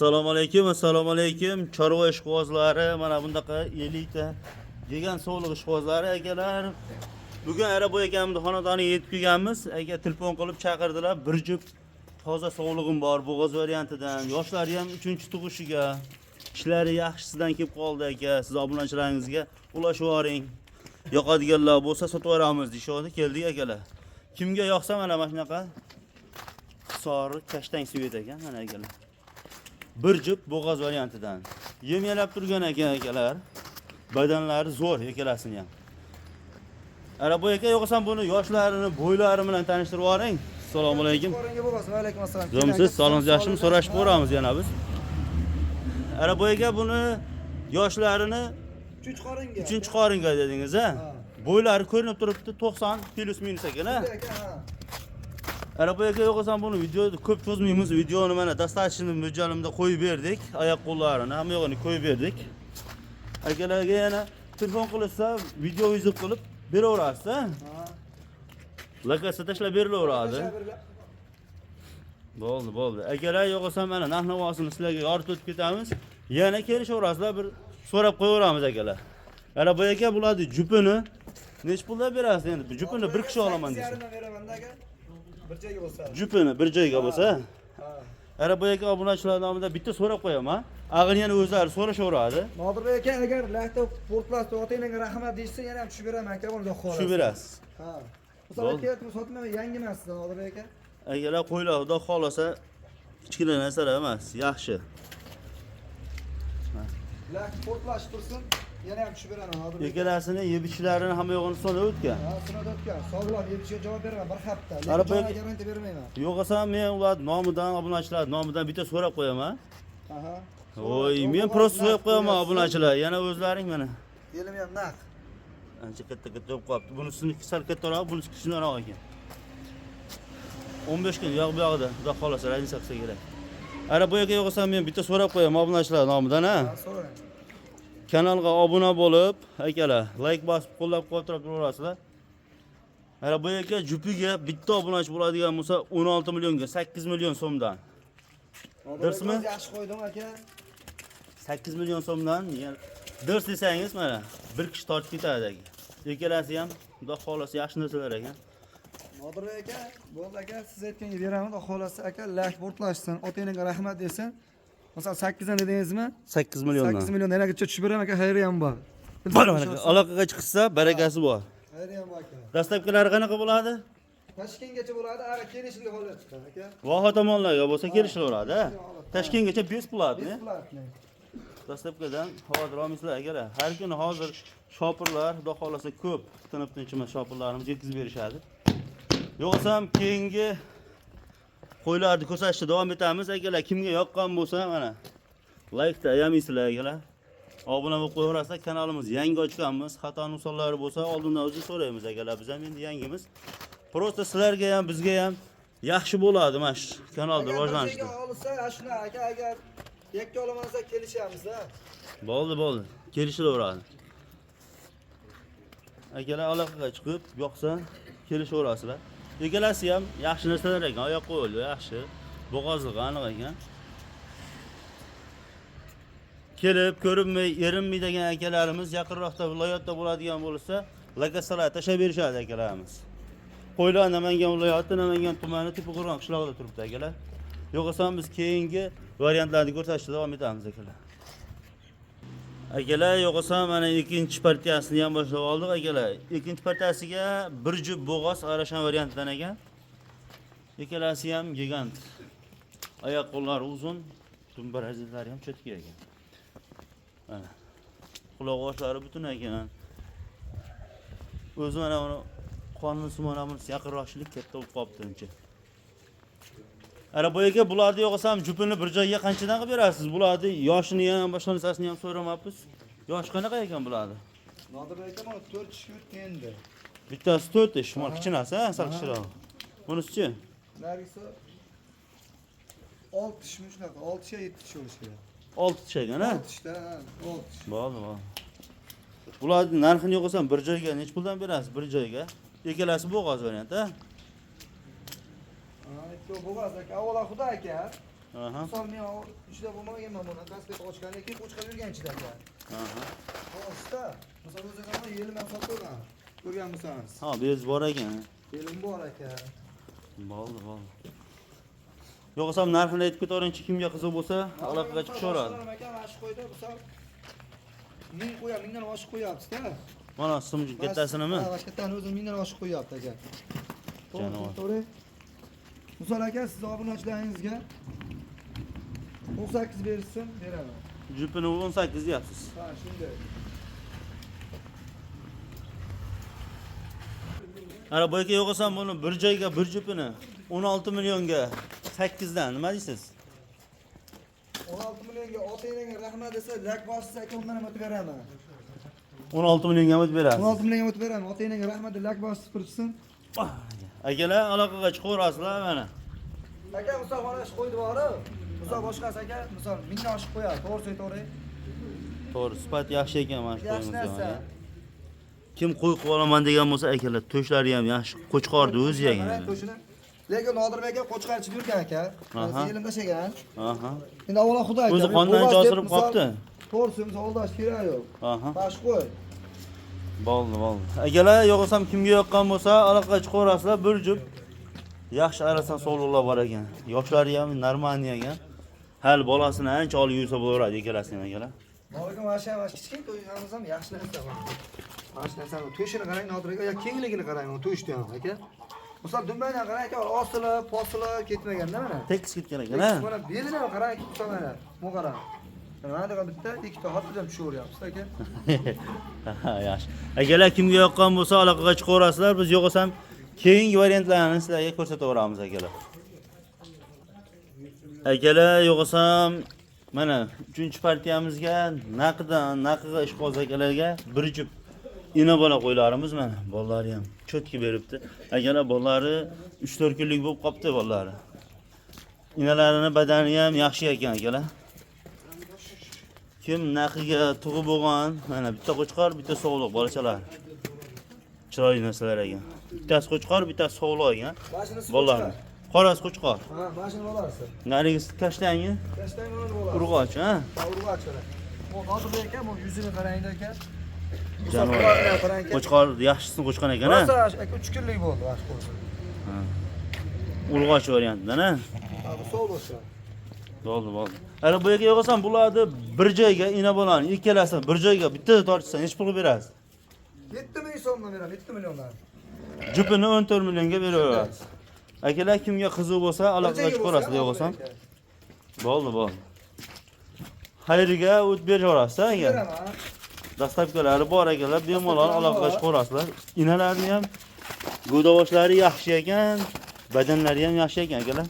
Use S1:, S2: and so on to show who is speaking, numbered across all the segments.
S1: Assalomu alaykum. Chorva ishqibozlari, mana bundaqa 50 ta yegan sog'liq ishqibozlari akalar. Bugun Arabo akamning xonadoniga yetib kelganmiz. Aka telefon qilib chaqirdilar. Bir jup toza sog'lig'im bor, bo'g'oz variantidan. Yoshlari ham 3-tug'ishiga. Ishlari yaxshisidan kelib qoldi aka. Siz obunachilaringizga ulashib yuboring. Yoqadiganlar bo'lsa sotib yuboramiz deyshodi. Keldik akalar. Kimga yoqsa mana shunaqa soriq kashtang suvet ekan mana akalar. Bir jup bo'g'oz variantidan. Yem-yalab turgan akalar. Badanlari zo'r ekalasini ham. Arabo aka yo'qsan buni yoshlarini, bo'ylari bilan tanishtirib yuboring. Assalomu alaykum.
S2: Va alaykum assalom.
S1: Siz sog'ligingiz yaxshimi? So'rashib ko'ramiz yana biz. Arabo aka buni yoshlarini 3 qoringa dedingiz, ha? Bo'ylari ko'rinib turibdi 90 plus minus ekan, ha? Arabo aka yo'qsan buni videoda ko'p cho'zmaymiz. Videoni mana dastajini mo'ljalimda qo'yib berdik. Oyoq qo'llarini hamma yo'g'ini qo'yib berdik. Akalarga yana telefon qilsa, video yozib qilib beraverasiz, ha? Lokasiya tashlab berilaveradi. Bo'ldi. Akalar yo'qsa mana narx-navosini sizlarga yoritib o'tib ketamiz. Yana kelishaverasizlar, bir so'rab qo'yaveramiz akalar. Arabo aka bo'ladi jupini nech puldan berasiz endi? Bu jupini bir kishi olaman desa.
S2: Bir joyga bo'lsa.
S1: Jupini bir joyga bo'lsa. Arabo aka obunachilar nomidan bitta so'rab qo'yaman. Ag'in yana o'zlari so'rashaveradi.
S2: Nodirbek aka agar lahta portlasda otangizga rahmat deysiz, yana ham tushib beraman aka, bunda xolos.
S1: Tushib berasiz.
S2: Ha. Masalan, kelayotgan sotmayman, yangi emas Nodirbek aka.
S1: Agar qo'ylar xudo xolasa kichkina narsalar emas, yaxshi.
S2: Lahta portlash tursin, yana ham tushib beraman Nodirbek.
S1: Ekalasini yeb-ichlarini hamma yo'g'ini sinab o'tgan.
S2: Ha, sinab o'tgan. Sog'lom yeb-ichga javob beraman bir hafta.
S1: Arabo
S2: Lekin garantiya bermayman.
S1: Yo'qsa men ular nomidan, obunachilar nomidan bitta so'rab qo'yaman.
S2: Aha.
S1: Voy, men prosta so'rab qo'yaman obunachilar. Yana o'zlaring mana.
S2: Yelim ham naq.
S1: Ancha katta bo'lib qolibdi. Bunisini sal kattaroq, bunisi kichkinaroq ekan. 15 kun yo'q bu yoqda, xudo xolasa razniya qilsa kerak. Arabo aka yo'qsa men bitta so'rab qo'yaman obunachilar nomidan, ha?
S2: Ha, so'rang.
S1: Kanalga obuna bo'lib, akalar, like bosib, qo'llab-quvvatlab turaverasizlar. Arabo aka jupiga bitta obunachi bo'ladigan bo'lsa 16 millionga, 8 million so'mdan. Dirsmi?
S2: Yaxshi qo'ydim aka.
S1: 8 million so'mdan dirs desangiz mana bir kishi tortib ketadi aka. Ekalasi ham xudo xolasa yaxshi narsalar ekan.
S2: Nodirbek aka, bo'ldi aka, siz aytganga beraman, xudo xolasa aka, lash portlashsin, otangizga rahmat desin. Masalan 8 dan dedingizmi?
S1: 8 milliondan.
S2: 8 million yanagacha tushib beraman aka, xayri ham bor.
S1: Aloqaga chiqsa barakasi bor.
S2: Xayri ham bor aka.
S1: Dastlabkilari qanaqa bo'ladi?
S2: Toshkentgacha bo'ladi, ara kelishlik holat chiqadi aka.
S1: Voha tomonlarga bo'lsa kelishaveradi, ha? Toshkentgacha besplatni.
S2: Besplatni.
S1: Dastlabkidan hozir olmaysizlar akalar. Har kuni hozir shopirlar, xudo xolasa ko'p tinib tinchmas shopirlarimiz yetkazib berishadi. Yo'qsa ham keyingi qo'ylarni ko'rsatishda davom etamiz akalar. Kimga yoqqan bo'lsa mana like ta yamaysizlar akalar. Obuna bo'lib qo'yaverasizlar. Kanalimiz yangi ochganmiz. Xato nuqsonlari bo'lsa oldindan o'zi so'raymiz akalar. Biz ham endi yangimiz. Prosta sizlarga ham, bizga ham yaxshi bo'ladi mana shu kanalda rivojlanishda.
S2: Agar olsa, shuna aka, agar yakka olamansa kelishamiz-da.
S1: Bo'ldi. Kelishaveradi. Akalar aloqaga chiqib, yo'qsa kelishaverasizlar. Egalasi ham yaxshi narsalar ekan, oyoq qo'yildi, yaxshi. Bo'g'ozligi aniq ekan. Kelib, ko'rinmay, erinmaydigan akalarimiz yaqinroqda viloyatda bo'ladigan bo'lsa, lokatsiyalar tashlab berishadi akalarimiz. Qo'ylar Namangan viloyati, Namangan tumani, Tepaqo'rg'on qishlog'ida turibdi akalar. Yo'qsa biz keyingi variantlarni ko'rsatishda davom etamiz akalar. Akalar yo'qsa mana ikkinchi partiyasini ham boshlab oldik akalar. Ikkinchi partiyasiga bir jup bo'g'oz arashan variantidan ekan. Ekalasi ham gigant. Oyoq qo'llari uzun, tumbar azizlari ham cho'tka ekan. Mana. Quloq oshlari butun ekan. O'zi mana uni qonun sumonamiz yaqinroqchilik katta bo'lib qolibdi uncha. Arabo aka bularni yo'qsa ham jupini bir joyga qanchadan qilib berasiz? Bularni yoshini ham, boshqa narsasini ham so'ramabmiz. Yosh qanaqa ekan bularni?
S2: Nodirbek aka, mana 4 kishi o'tgan endi.
S1: Bittasi 4 ish, mana kichinasi, ha, sal kichikroq. Bunisi-chi?
S2: Nargisi 6 kishi shunaqa, 6 kishi 7 kishi bo'lishi kerak.
S1: 6 kishi ekan, ha?
S2: 6 kishida, 6 kishi.
S1: Bo'ldi. Bularni narxini yo'qsa bir joyga nech puldan berasiz? Bir joyga. Ekalasi bo'g'oz variant, ha?
S2: Ha, ikkovi bo'g'oz aka. Avvalo Xudo aka.
S1: Aha.
S2: Misol men ichida bo'lmaganman buni. Kaspet ochgandan keyin qo'chqar yurgan ichida aka.
S1: Aha.
S2: Xo'shda, misol o'zingizga yelim ham sotib qo'ygan. Ko'rgan bo'lsangiz.
S1: Ha, bez bor ekan.
S2: Yelim bor aka.
S1: Bo'ldi. Yo'qsa narxini aytib ketaveringchi, kimga qiziq bo'lsa, aloqaga chiqishaveradi.
S2: Aka, mana shu qo'ydi, misol 1000 qo'yam, 1000 dan oshiq qo'yapsiz-da.
S1: Mana simji kattasinimi?
S2: Ha, kattani o'zi 1000 dan oshiq qo'yapti aka.
S1: Janob.
S2: To'g'ri. Misol aka, siz obunachilaringizga 18 bersin, beraman.
S1: Jupini 18 deyapsiz.
S2: Ha, shunday.
S1: Ana bu yerga yo'qsam buni bir joyga bir jupini 16 millionga 8 dan nima deysiz?
S2: 16 millionga ota-enangga rahmat desa, lak bossiz aka undan ham o'tib beraman.
S1: 16 millionga o'tib berasiz.
S2: 16 millionga o'tib beraman. Ota-enangga rahmat deb lak bossiz turibsin.
S1: Akalar aloqaga chiqaverasizlar mana.
S2: Aka, misol mana shu qo'ydi bor-ku. Misol boshqasi aka, misol 1000 dan oshib qo'yadi. To'g'ri to'g'ri.
S1: To'g'ri, sifat yaxshi ekan mana shu
S2: Yaxshi narsa.
S1: Kim qo'y qilib olaman degan bo'lsa, akalar, to'shlari ham yaxshi, qo'chqorni o'zi yegan.
S2: Lekin Nodirbek aka qo'chqarchi yurgan aka.
S1: Aha.
S2: Yelim tashagan.
S1: Aha.
S2: Endi avvalo Xudo aka.
S1: O'zi qondan josirib qopti.
S2: To'g'risi, misol oldash kerak yo'q.
S1: Aha.
S2: Bash qo'y.
S1: Bo'ldi. Akalar, yo'qsam kimga yoqqan bo'lsa, aloqaga chiqaverasizlar, bir jup yaxshi arasan sog'liqlar bor ekan. Yoshlari ham normalniy ekan. Hal bolasini ancha olib yursa bo'laveradi ikkalasi ham akalar.
S2: Nodirbek mana shu kichkina to'yimiz ham yaxshi narsa bor. Mana shu narsani to'shini qarang Nodirbek aka, kengligini qarang, to'shni ham aka. Misol dumbaydan qarang aka, osilib, posilib ketmaganda mana.
S1: Tekis ketgan ekan, ha?
S2: Mana belini ham qarang, ikkita mana. Bu qarang. Mana degan bitta, ikkita xotirjam tushaveryapsiz aka.
S1: Ha, yaxshi. Akalar, kimga yoqqan bo'lsa, aloqaga chiqaverasizlar. Biz yo'qsam keyingi variantlarni sizlarga ko'rsataveramiz akalar. Akalar, yo'qsam mana 3-partiyamizga naqiga ishqoz akalarga bir jup ina bola qo'ylarimiz mana. Bolalari ham cho'tki beribdi. Akalar, bolalari 3-4 kunlik bo'lib qopti bolalari. Inalarini badani ham yaxshi ekan akalar. Kim naqiga tug'ib bo'lgan, mana bitta qo'chqor, bitta sog'liq bolachalar. Chiroyli narsalar ekan. Bittasi qo'chqor, bittasi sog'liq ekan. Bolalar. Qorasi qo'chqor.
S2: Ha, mashina bolasi.
S1: Narigisi kashtangi,
S2: Kashtan bolasi.
S1: urg'och, ha?
S2: Ha, urg'och. Bu Nodirbek aka, bu yuzini qarang aka.
S1: Janob. Qo'chqor yaxshisini qo'chqan ekan, ha?
S2: Rosa aka 3 kunlik bo'ldi vaqt bo'lsa.
S1: Ha. Urg'och variantidan, ha?
S2: Ha, bu sog'liqcha.
S1: Bo'ldi. Ana bu yerga yo'qsam bularni bir joyga ina bo'lani, ikkalasini bir joyga bitta tortsan, nech pul berasiz?
S2: 7 ming so'mdan beraman, 7 milliondan.
S1: Jupini 14 millionga beraverasiz. Akalar, kimga qiziq bo'lsa, aloqaga chiqarasiz yo'qsam. Bo'ldi. Xayriga o't beraverasiz, aka.
S2: Beraman.
S1: Dastlabkilari bor akalar, bemalol aloqaga chiqarasizlar. Inalarni ham go'davoshlari yaxshi ekan, badanlari ham yaxshi ekan akalar.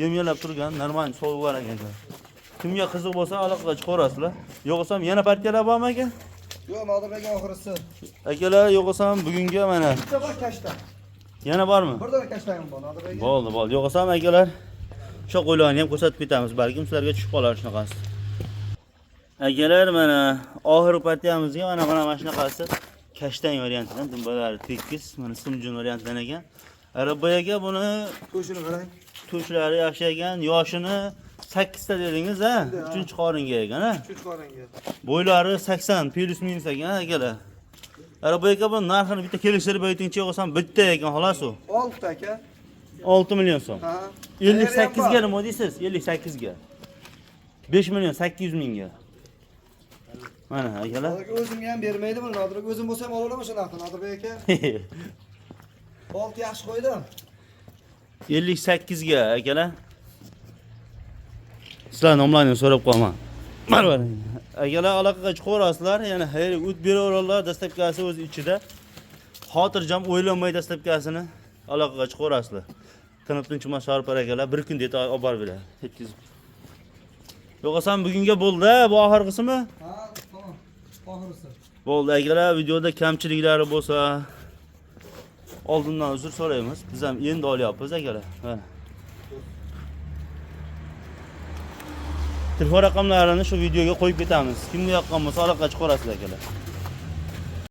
S1: Yem-yelab turgan, normal sovuqlar ekan. Kimga qiziq bo'lsa, aloqaga chiqarasizlar. Yo'qsam yana partiyalar bormi aka?
S2: Yo'q, Nodirbek aka oxirisi.
S1: Akalar, yo'qsam bugunga mana
S2: Bitta bor kashtan.
S1: yana bormi?
S2: Bir dona kashtagim bor Nodirbek aka.
S1: Bo'ldi. Yo'qsam akalar, shu qo'ylarni ham ko'rsatib ketamiz, balkim sizlarga tushib qolar shunaqasi. Akalar, mana oxirgi partiyamizga mana shunaqasi kashtang variantidan dumbalari tekis, mana simjun variantidan ekan. Arabaga buni
S2: To'shini qarang.
S1: tushlari yaxshi ekan, yoshini 8 ta dedingiz, ha? 3-qoringa ekan, ha?
S2: 3 qoringa.
S1: Bo'ylari 80 plus minus ekan, akalar. Arabaga bu narxini bitta kelishtirib aytingchi, yo'qsam bitta ekan, xolos u.
S2: 6 ta aka.
S1: 6 million so'm.
S2: Ha.
S1: 58 ga nima deysiz? 58 ga. 5 million 800 mingga. Mana akalar.
S2: Nodirbek o'zimga ham bermaydi buni. Nodirbek o'zim bo'lsam olaveraman shunaqani Nodirbek aka. 6 yaxshi qo'ydim.
S1: 58 ga akalar. Sizlar nomlarini so'rab qolman. Mana akalar, aloqaga chiqaverasizlar, yana xayr o't beraverarlar, dastlabkasi o'z ichida. Xotirjam o'ylanmay dastlabkasini aloqaga chiqaverasizlar. Tinib tinchimas sharpar akalar, bir kun deta olib borib beradi. Yetkazib. Yo'qsam bugunga bo'ldi, bu oxirgisimi?
S2: Ha, tamam. Oxirisi.
S1: Bo'ldi akalar, videoda kamchiliklari bo'lsa oldindan uzr so'raymiz. Biz ham endi olyapmiz akalar. Mana. Telefon raqamlarini shu videoga qo'yib ketamiz. Kimga yoqqan bo'lsa aloqaga chiqarasizlar akalar.